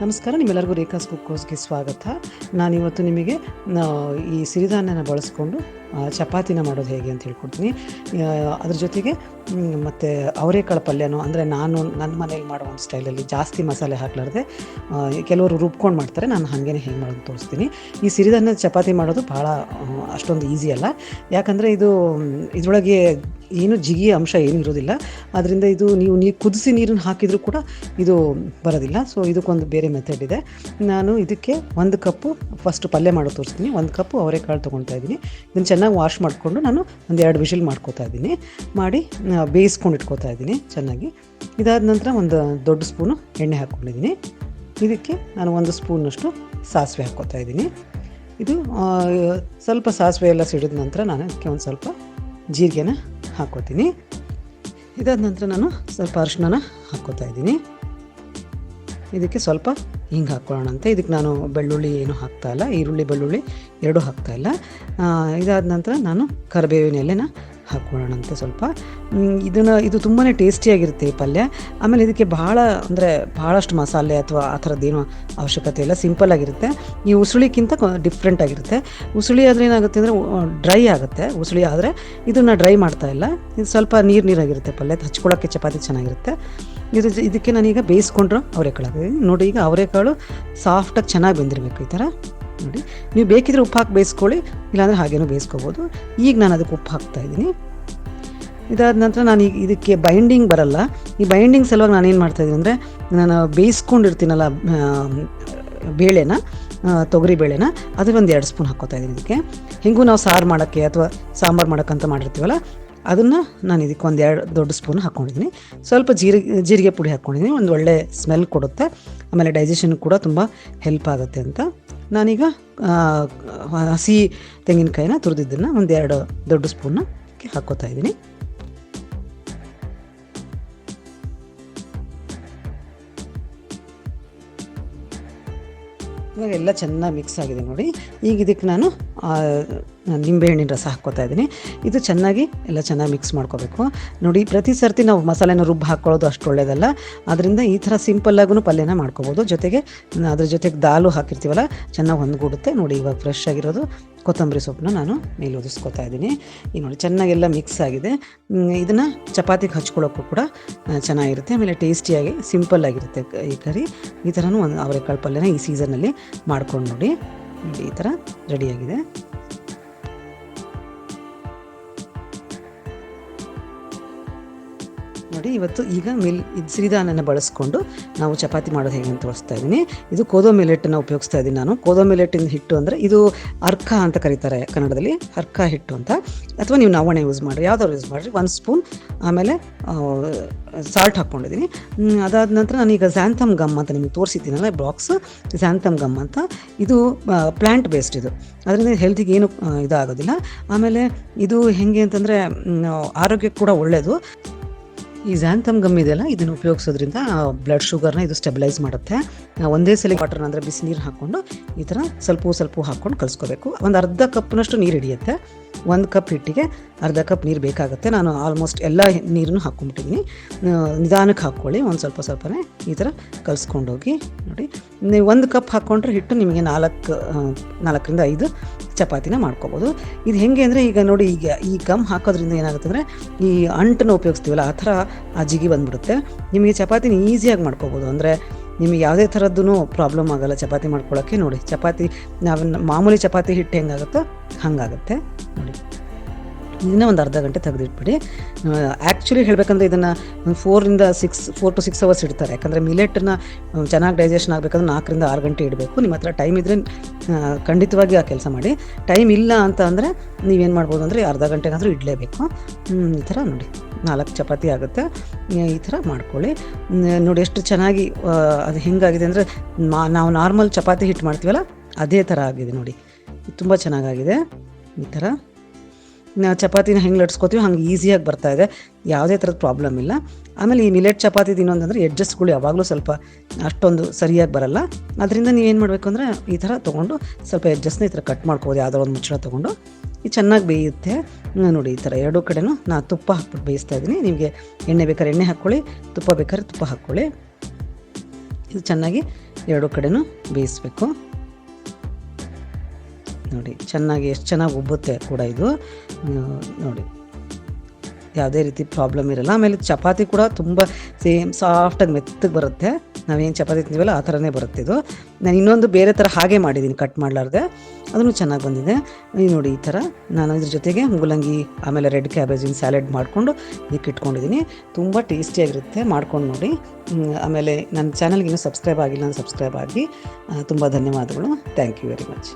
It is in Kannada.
ನಮಸ್ಕಾರ, ನಿಮ್ಮೆಲ್ಲರಿಗೂ ರೇಖಾಸ್ ಕುಕ್ಕೋಸ್ಗೆ ಸ್ವಾಗತ. ನಾನಿವತ್ತು ನಿಮಗೆ ಈ ಸಿರಿಧಾನ್ಯನ ಬಳಸ್ಕೊಂಡು ಚಪಾತಿನ ಮಾಡೋದು ಹೇಗೆ ಅಂತ ಹೇಳ್ಕೊಡ್ತೀನಿ. ಅದ್ರ ಜೊತೆಗೆ ಮತ್ತು ಅವರೆಕಾಳು ಪಲ್ಯನೂ, ಅಂದರೆ ನಾನು ನನ್ನ ಮನೇಲಿ ಮಾಡೋ ಒಂದು ಸ್ಟೈಲಲ್ಲಿ ಜಾಸ್ತಿ ಮಸಾಲೆ ಹಾಕ್ಲಾರ್ದೆ ಕೆಲವರು ರುಬ್ಕೊಂಡು ಮಾಡ್ತಾರೆ, ನಾನು ಹಾಗೇ ಹೇಗೆ ಮಾಡೋದು ತೋರಿಸ್ತೀನಿ. ಈ ಸಿರಿಧಾನ್ಯದ ಚಪಾತಿ ಮಾಡೋದು ಭಾಳ ಅಷ್ಟೊಂದು ಈಸಿ ಅಲ್ಲ, ಯಾಕಂದರೆ ಇದರೊಳಗೆ ಏನು ಜಿಗಿ ಅಂಶ ಏನೂ ಇರೋದಿಲ್ಲ. ಅದರಿಂದ ಇದು ನೀವು ಕುದಿಸಿ ನೀರನ್ನು ಹಾಕಿದರೂ ಕೂಡ ಇದು ಬರೋದಿಲ್ಲ. ಸೊ ಇದಕ್ಕೊಂದು ಬೇರೆ ಮೆಥಡ್ ಇದೆ. ನಾನು ಇದಕ್ಕೆ 1 ಕಪ್ಪು ಫಸ್ಟ್ ಪಲ್ಯ ಮಾಡೋದು ತೋರಿಸ್ತೀನಿ. 1 ಕಪ್ಪು ಅವರೆಕಾಳು ತೊಗೊಳ್ತಾ ಇದ್ದೀನಿ. ಇದನ್ನು ಚೆನ್ನಾಗಿ ವಾಶ್ ಮಾಡಿಕೊಂಡು ನಾನು ಒಂದು 2 ವಿಷಿಲ್ ಮಾಡ್ಕೋತಾ ಇದ್ದೀನಿ. ಮಾಡಿ ಬೇಯಿಸ್ಕೊಂಡು ಇಟ್ಕೋತಾ ಇದ್ದೀನಿ ಚೆನ್ನಾಗಿ. ಇದಾದ ನಂತರ ಒಂದು ದೊಡ್ಡ ಸ್ಪೂನು ಎಣ್ಣೆ ಹಾಕ್ಕೊಂಡಿದ್ದೀನಿ. ಇದಕ್ಕೆ ನಾನು 1 ಸ್ಪೂನಷ್ಟು ಸಾಸಿವೆ ಹಾಕ್ಕೋತಾ ಇದ್ದೀನಿ. ಇದು ಸ್ವಲ್ಪ ಸಾಸಿವೆ ಎಲ್ಲ ಸಿಡಿದ ನಂತರ ನಾನು ಅದಕ್ಕೆ ಒಂದು ಸ್ವಲ್ಪ ಜೀರಿಗೆನ ಹಾಕ್ಕೋತೀನಿ. ಇದಾದ ನಂತರ ನಾನು ಸ್ವಲ್ಪ ಅರಿಶಿನ ಹಾಕ್ಕೋತಾ ಇದ್ದೀನಿ. ಇದಕ್ಕೆ ಸ್ವಲ್ಪ ಹಿಂಗೆ ಹಾಕ್ಕೊಳ್ಳೋಣ ಅಂತ. ಇದಕ್ಕೆ ನಾನು ಬೆಳ್ಳುಳ್ಳಿ ಏನೂ ಹಾಕ್ತಾಯಿಲ್ಲ, ಈರುಳ್ಳಿ ಬೆಳ್ಳುಳ್ಳಿ ಎರಡೂ ಹಾಕ್ತಾಯಿಲ್ಲ. ಇದಾದ ನಂತರ ನಾನು ಕರಿಬೇವಿನ ಎಲೆನ ಹಾಕ್ಕೊಳ್ಳೋಣಂತೆ ಸ್ವಲ್ಪ. ಇದು ತುಂಬಾ ಟೇಸ್ಟಿಯಾಗಿರುತ್ತೆ ಈ ಪಲ್ಯ. ಆಮೇಲೆ ಇದಕ್ಕೆ ಭಾಳಷ್ಟು ಮಸಾಲೆ ಅಥವಾ ಆ ಥರದ್ದೇನು ಅವಶ್ಯಕತೆ ಇಲ್ಲ, ಸಿಂಪಲ್ಲಾಗಿರುತ್ತೆ. ಈ ಉಸುಳಿಗಿಂತ ಡಿಫ್ರೆಂಟ್ ಆಗಿರುತ್ತೆ. ಉಸುಳಿ ಆದರೆ ಏನಾಗುತ್ತೆ ಅಂದರೆ ಡ್ರೈ ಆಗುತ್ತೆ. ಉಸುಳಿ ಆದರೆ ಇದನ್ನು ಡ್ರೈ ಮಾಡ್ತಾಯಿಲ್ಲ, ಇದು ಸ್ವಲ್ಪ ನೀರಾಗಿರುತ್ತೆ ಪಲ್ಯ, ಹಚ್ಕೊಳ್ಳೋಕ್ಕೆ ಚಪಾತಿ ಚೆನ್ನಾಗಿರುತ್ತೆ. ಇದಕ್ಕೆ ನಾನೀಗ ಬೇಯಿಸ್ಕೊಂಡ್ರೆ ಅವರೆಕಾಳು ಹಾಕಿದ್ದೀನಿ ನೋಡಿ. ಈಗ ಅವರೆಕಾಳು ಸಾಫ್ಟಾಗಿ ಚೆನ್ನಾಗಿ ಬೆಂದಿರಬೇಕು ಈ ಥರ ನೋಡಿ. ನೀವು ಬೇಕಿದ್ರೆ ಉಪ್ಪು ಹಾಕಿ ಬೇಯಿಸ್ಕೊಳ್ಳಿ, ಇಲ್ಲಾಂದರೆ ಹಾಗೇನೂ ಬೇಯಿಸ್ಕೋಬೋದು. ಈಗ ನಾನು ಅದಕ್ಕೆ ಉಪ್ಪು ಹಾಕ್ತಾಯಿದ್ದೀನಿ. ಇದಾದ ನಂತರ ನಾನು ಈಗ ಇದಕ್ಕೆ ಬೈಂಡಿಂಗ್ ಬರಲ್ಲ. ಈ ಬೈಂಡಿಂಗ್ ಸಲುವಾಗಿ ನಾನೇನು ಮಾಡ್ತಾಯಿದ್ದೀನಿ ಅಂದರೆ, ನಾನು ಬೇಯಿಸ್ಕೊಂಡಿರ್ತೀನಲ್ಲ ಬೇಳೆನ, ತೊಗರಿ ಬೇಳೆನ, ಅದು ಒಂದು 2 ಸ್ಪೂನ್ ಹಾಕ್ಕೋತಾ ಇದ್ದೀನಿ. ಇದಕ್ಕೆ ಹಿಂಗೂ ನಾವು ಸಾರು ಮಾಡೋಕ್ಕೆ ಅಥವಾ ಸಾಂಬಾರು ಮಾಡೋಕ್ಕಂತ ಮಾಡಿರ್ತೀವಲ್ಲ, ಅದನ್ನು ನಾನು ಇದಕ್ಕೆ 2 ದೊಡ್ಡ ಸ್ಪೂನ್ ಹಾಕ್ಕೊಂಡಿದ್ದೀನಿ. ಸ್ವಲ್ಪ ಜೀರಿಗೆ ಪುಡಿ ಹಾಕ್ಕೊಂಡಿದ್ದೀನಿ, ಒಂದು ಒಳ್ಳೆ ಸ್ಮೆಲ್ ಕೊಡುತ್ತೆ. ಆಮೇಲೆ ಡೈಜೆಷನ್ ಕೂಡ ತುಂಬ ಹೆಲ್ಪ್ ಆಗುತ್ತೆ ಅಂತ ನಾನೀಗ ಹಸಿ ತೆಂಗಿನಕಾಯಿನ ತುರಿದಿದ್ದನ್ನು ಒಂದು 2 ದೊಡ್ಡ ಸ್ಪೂನ್ನ ಹಾಕ್ಕೋತಾ ಇದ್ದೀನಿ. ಇವಾಗ ಎಲ್ಲ ಚೆನ್ನಾಗಿ ಮಿಕ್ಸ್ ಆಗಿದೆ ನೋಡಿ. ಈಗ ಇದಕ್ಕೆ ನಾನು ನಿಂಬೆಹಣ್ಣಿನ ರಸ ಹಾಕ್ಕೋತಾ ಇದ್ದೀನಿ. ಇದು ಚೆನ್ನಾಗಿ ಮಿಕ್ಸ್ ಮಾಡ್ಕೋಬೇಕು ನೋಡಿ. ಪ್ರತಿ ಸರ್ತಿ ನಾವು ಮಸಾಲೆನ ಹಾಕ್ಕೊಳ್ಳೋದು ಅಷ್ಟು ಒಳ್ಳೆಯದಲ್ಲ. ಅದರಿಂದ ಈ ಥರ ಸಿಂಪಲ್ಲಾಗೂ ಪಲ್ಯನ ಮಾಡ್ಕೋಬೋದು. ಜೊತೆಗೆ ಅದ್ರ ಜೊತೆಗೆ ದಾಲು ಹಾಕಿರ್ತೀವಲ್ಲ, ಚೆನ್ನಾಗಿ ಹೊಂದ್ಕೊಡುತ್ತೆ ನೋಡಿ. ಇವಾಗ ಫ್ರೆಶ್ ಆಗಿರೋದು ಕೊತ್ತಂಬರಿ ಸೊಪ್ಪನ್ನ ನಾನು ಮೇಲೆ ಒದಿಸ್ಕೋತಾ ಇದ್ದೀನಿ. ಈಗ ನೋಡಿ ಚೆನ್ನಾಗೆಲ್ಲ ಮಿಕ್ಸ್ ಆಗಿದೆ. ಇದನ್ನು ಚಪಾತಿಗೆ ಹಚ್ಕೊಳ್ಳೋಕ್ಕೂ ಕೂಡ ಚೆನ್ನಾಗಿರುತ್ತೆ. ಆಮೇಲೆ ಟೇಸ್ಟಿಯಾಗಿ ಸಿಂಪಲ್ಲಾಗಿರುತ್ತೆ ಈ ಕರಿ. ಈ ಥರನೂ ಒಂದು ಅವರೆಕಾಳು ಪಲ್ಯನ ಈ ಸೀಸನ್ನಲ್ಲಿ ಮಾಡ್ಕೊಂಡು ನೋಡಿ. ಈ ಥರ ರೆಡಿಯಾಗಿದೆ. ನೋಡಿ, ಇವತ್ತು ಈಗ ಸಿರಿಧಾನ್ಯನ ಬಳಸ್ಕೊಂಡು ನಾವು ಚಪಾತಿ ಮಾಡೋದು ಹೇಗೆ ಅಂತ ತೋರಿಸ್ತಾ ಇದ್ದೀನಿ. ಇದು ಕೋದೋ ಮಿಲೆಟನ್ನು ಉಪಯೋಗಿಸ್ತಾ ಇದ್ದೀನಿ ನಾನು. ಕೋದೋ ಮಿಲೆಟಿನ ಹಿಟ್ಟು ಅಂದರೆ ಇದು ಅರ್ಕ ಅಂತ ಕರೀತಾರೆ ಕನ್ನಡದಲ್ಲಿ, ಅರ್ಕ ಹಿಟ್ಟು ಅಂತ. ಅಥವಾ ನೀವು ನವಣೆ ಯೂಸ್ ಮಾಡಿರಿ, ಯಾವ್ದಾದ್ರು ಯೂಸ್ ಮಾಡಿರಿ. 1 ಸ್ಪೂನ್ ಆಮೇಲೆ ಸಾಲ್ಟ್ ಹಾಕ್ಕೊಂಡಿದ್ದೀನಿ. ಅದಾದ ನಂತರ ನಾನೀಗ ಝ್ಯಾಂಥಮ್ ಗಮ್ ಅಂತ ನಿಮಗೆ ತೋರಿಸಿದ್ದೀನಲ್ಲ ಬಾಕ್ಸ್, ಝ್ಯಾಂಥಮ್ ಗಮ್ ಅಂತ. ಇದು ಪ್ಲ್ಯಾಂಟ್ ಬೇಸ್ಡ್, ಇದು ಅದರಿಂದ ಹೆಲ್ತಿಗೆ ಏನು ಇದಾಗೋದಿಲ್ಲ. ಆಮೇಲೆ ಇದು ಹೇಗೆ ಅಂತಂದರೆ ಆರೋಗ್ಯಕ್ಕೆ ಕೂಡ ಒಳ್ಳೆಯದು. ಈ ಝ್ಯಾಂಥಮ್ ಗಮ್ ಇದೆಯಲ್ಲ, ಇದನ್ನು ಉಪಯೋಗಿಸೋದ್ರಿಂದ ಬ್ಲಡ್ ಶುಗರ್ನ ಇದು ಸ್ಟೆಬಿಲೈಸ್ ಮಾಡುತ್ತೆ. ಒಂದೇ ಸಲ ವಾಟರ್ನ ಅಂದರೆ ಬಿಸಿನೀರು ಹಾಕ್ಕೊಂಡು ಈ ಥರ ಸ್ವಲ್ಪ ಹಾಕ್ಕೊಂಡು ಕಲಿಸ್ಕೋಬೇಕು. ಒಂದು ಅರ್ಧ ಕಪ್ನಷ್ಟು ನೀರು ಹಿಡಿಯುತ್ತೆ. 1 ಕಪ್ ಹಿಟ್ಟಿಗೆ ಅರ್ಧ ಕಪ್ ನೀರು ಬೇಕಾಗುತ್ತೆ. ನಾನು ಆಲ್ಮೋಸ್ಟ್ ಎಲ್ಲ ನೀರನ್ನು ಹಾಕ್ಕೊಂಬಿಟ್ಟಿದ್ದೀನಿ. ನಿಧಾನಕ್ಕೆ ಹಾಕ್ಕೊಳ್ಳಿ, ಒಂದು ಸ್ವಲ್ಪನೇ ಈ ಥರ ಕಲಿಸ್ಕೊಂಡೋಗಿ ನೋಡಿ. ನೀವು 1 ಕಪ್ ಹಾಕ್ಕೊಂಡ್ರೆ ಹಿಟ್ಟು ನಿಮಗೆ 4ರಿಂದ 5 ಚಪಾತಿನ ಮಾಡ್ಕೋಬೋದು. ಇದು ಹೇಗೆ ಅಂದರೆ, ಈಗ ನೋಡಿ, ಈಗ ಈ ಗಮ್ ಹಾಕೋದ್ರಿಂದ ಏನಾಗುತ್ತೆ ಅಂದರೆ, ಈ ಅಂಟನ್ನು ಉಪಯೋಗಿಸ್ತೀವಲ್ಲ ಆ ಥರ ಆ ಜಿಗಿ ಬಂದುಬಿಡುತ್ತೆ. ನಿಮಗೆ ಚಪಾತಿನ ಈಸಿಯಾಗಿ ಮಾಡ್ಕೋಬೋದು. ಅಂದರೆ ನಿಮಗೆ ಯಾವುದೇ ಥರದ್ದು ಪ್ರಾಬ್ಲಮ್ ಆಗೋಲ್ಲ ಚಪಾತಿ ಮಾಡ್ಕೊಳ್ಳೋಕ್ಕೆ. ನೋಡಿ, ಚಪಾತಿ ಮಾಮೂಲಿ ಚಪಾತಿ ಹಿಟ್ಟು ಹೆಂಗಾಗುತ್ತೋ ಹಾಗಾಗುತ್ತೆ ನೋಡಿ. ಇದನ್ನ ಒಂದು ಅರ್ಧ ಗಂಟೆ ತೆಗೆದಿಟ್ಬಿಡಿ. ಆ್ಯಕ್ಚುಲಿ ಹೇಳಬೇಕಂದ್ರೆ ಇದನ್ನು 4 to 6 ಅವರ್ಸ್ ಇಡ್ತಾರೆ. ಯಾಕಂದರೆ ಮಿಲೆಟನ್ನ ಚೆನ್ನಾಗಿ ಡೈಜೆಷನ್ ಆಗಬೇಕಂದ್ರೆ 4ರಿಂದ 6 ಗಂಟೆ ಇಡಬೇಕು. ನಿಮ್ಮ ಹತ್ರ ಟೈಮ್ ಇದ್ದರೆ ಖಂಡಿತವಾಗಿ ಆ ಕೆಲಸ ಮಾಡಿ. ಟೈಮ್ ಇಲ್ಲ ಅಂತ ಅಂದರೆ ನೀವೇನು ಮಾಡ್ಬೋದು ಅಂದರೆ ಅರ್ಧ ಗಂಟೆಗಾದರೂ ಇಡಲೇಬೇಕು. ಈ ಥರ ನೋಡಿ 4 ಚಪಾತಿ ಆಗುತ್ತೆ. ಈ ಥರ ಮಾಡ್ಕೊಳ್ಳಿ ನೋಡಿ. ಎಷ್ಟು ಚೆನ್ನಾಗಿ ಅದು ಹೆಂಗಾಗಿದೆ ಅಂದರೆ, ನಾವು ನಾರ್ಮಲ್ ಚಪಾತಿ ಹಿಟ್ಟು ಮಾಡ್ತೀವಲ್ಲ ಅದೇ ಥರ ಆಗಿದೆ ನೋಡಿ. ತುಂಬ ಚೆನ್ನಾಗಾಗಿದೆ. ಈ ಥರ ಚಪಾತಿನ ಹೆಂಗೆ ಲಟ್ಸ್ಕೊತೀವಿ ಹಂಗೆ ಈಸಿಯಾಗಿ ಬರ್ತಾಯಿದೆ, ಯಾವುದೇ ಥರದ ಪ್ರಾಬ್ಲಮ್ ಇಲ್ಲ. ಆಮೇಲೆ ಈ ಮಿಲೆಟ್ ಚಪಾತಿದು ಇನ್ನೊಂದಂದರೆ ಎಡ್ಜಸ್ಟ್ಗಳು ಯಾವಾಗಲೂ ಸ್ವಲ್ಪ ಅಷ್ಟೊಂದು ಸರಿಯಾಗಿ ಬರಲ್ಲ. ಅದರಿಂದ ನೀವೇನು ಮಾಡಬೇಕು ಅಂದರೆ, ಈ ಥರ ತೊಗೊಂಡು ಸ್ವಲ್ಪ ಎಡ್ಜಸ್ಟ್ನ ಈ ಥರ ಕಟ್ ಮಾಡ್ಕೋಬೋದು. ಯಾವುದೋ ಒಂದು ಮುಚ್ಚಳ ತೊಗೊಂಡು ಇದು ಚೆನ್ನಾಗಿ ಬೇಯುತ್ತೆ ನೋಡಿ. ಈ ಥರ 2 ಕಡೆನೂ ನಾನು ತುಪ್ಪ ಹಾಕ್ಬಿಟ್ಟು ಬೇಯಿಸ್ತಾ ಇದ್ದೀನಿ. ನಿಮಗೆ ಎಣ್ಣೆ ಬೇಕಾದ್ರೆ ಎಣ್ಣೆ ಹಾಕ್ಕೊಳ್ಳಿ, ತುಪ್ಪ ಬೇಕಾದ್ರೆ ತುಪ್ಪ ಹಾಕ್ಕೊಳ್ಳಿ. ಇದು ಚೆನ್ನಾಗಿ ಎರಡು ಕಡೆನೂ ಬೇಯಿಸಬೇಕು. ನೋಡಿ ಚೆನ್ನಾಗಿ ಎಷ್ಟು ಚೆನ್ನಾಗಿ ಉಬ್ಬುತ್ತೆ ಕೂಡ ಇದು. ನೋಡಿ ಯಾವುದೇ ರೀತಿ ಪ್ರಾಬ್ಲಮ್ ಇರಲ್ಲ. ಆಮೇಲೆ ಚಪಾತಿ ಕೂಡ ತುಂಬ ಸೇಮ್ ಸಾಫ್ಟಾಗಿ ಮೆತ್ತಗೆ ಬರುತ್ತೆ. ನಾವೇನು ಚಪಾತಿ ತಿಂತೀವಲ್ಲ ಆ ಥರನೇ ಬರುತ್ತೆ ಇದು. ನಾನು ಇನ್ನೊಂದು ಬೇರೆ ಥರ ಹಾಗೆ ಮಾಡಿದ್ದೀನಿ ಕಟ್ ಮಾಡಲಾರ್ದೆ, ಅದನ್ನು ಚೆನ್ನಾಗಿ ಬಂದಿದೆ. ನೋಡಿ ಈ ಥರ ನಾನು ಇದ್ರ ಜೊತೆಗೆ ಮೂಲಂಗಿ ಆಮೇಲೆ ರೆಡ್ ಕ್ಯಾಬೇಜಿನ ಸ್ಯಾಲೆಡ್ ಮಾಡಿಕೊಂಡು ಇದಕ್ಕೆ ಇಟ್ಕೊಂಡಿದ್ದೀನಿ. ತುಂಬ ಟೇಸ್ಟಿಯಾಗಿರುತ್ತೆ, ಮಾಡ್ಕೊಂಡು ನೋಡಿ. ಆಮೇಲೆ ನನ್ನ ಚಾನಲ್ಗೆ ಇನ್ನೂ ಸಬ್ಸ್ಕ್ರೈಬ್ ಆಗಿಲ್ಲ, ನಾನು ಸಬ್ಸ್ಕ್ರೈಬ್ ಆಗಿ. ತುಂಬ ಧನ್ಯವಾದಗಳು. Thank you very much.